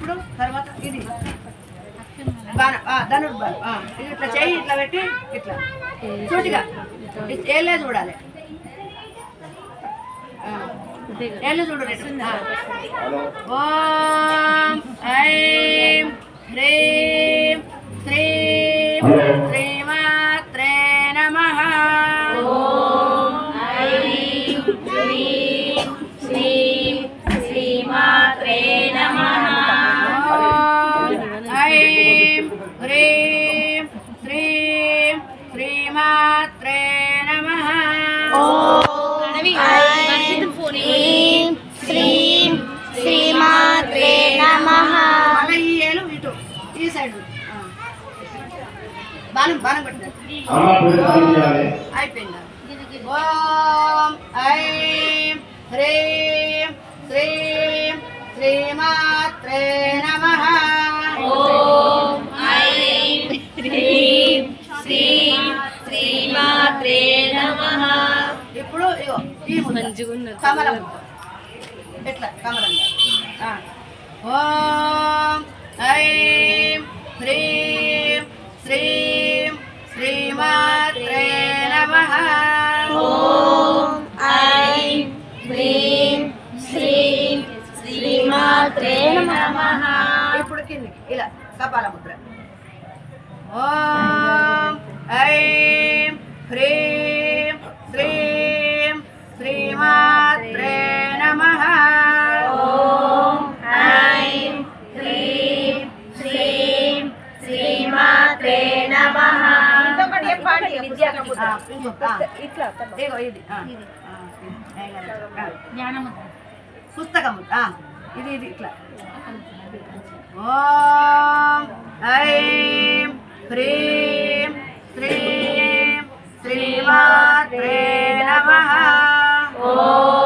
ఇప్పుడు తర్వాత ఇది ధనుర్బాణం ఇది ఇట్లా చెయ్యి ఇట్లా పెట్టి ఇట్లా సూటిగా ఏళ్ళే చూడాలి ఏళ్ళు చూడు ఓం ఐం హ్రీం శ్రీం శ్రీమాత్రే నమః ఓం ఐం హ్రీం శ్రీం శ్రీమాత్రే నమః ఐం హ్రీం శ్రీం శ్రీమాత్రే నమః హ్రీం శ్రీం శ్రీమాత్రే నమః మళ్ళీ ఈ ఏలు ఇటు ఈ సైడ్ బాణం కొట్టారు అయిపోయిందా ఓం ఐం హ్రీం శ్రీం శ్రీమాత్రే నమః ఓం ఐం హ్రీం శ్రీం శ్రీమాత్రే నమః ఇప్పుడు ఇగో ఈ ముద్ర కమలం ఎట్లా కమలం ఓం ఐం హ్రీం శ్రీం శ్రీమాత్రే నమః ఓం ఐం హ్రీం శ్రీం శ్రీమాత్రే నమః ఇప్పుడు కిందికి ఇలా కపాల ముద్ర ఓం ఐం హ్రీం శ్రీం శ్రీమాత్రే నమః ఓం ఐం హ్రీం శ్రీం శ్రీమాత్రే నమః ఇగో ఇది పుస్తకము ఇది ఇది ఇట్లా ఓం ఐం హ్రీం శ్రీం శ్రీమాత్రే నమః ఓం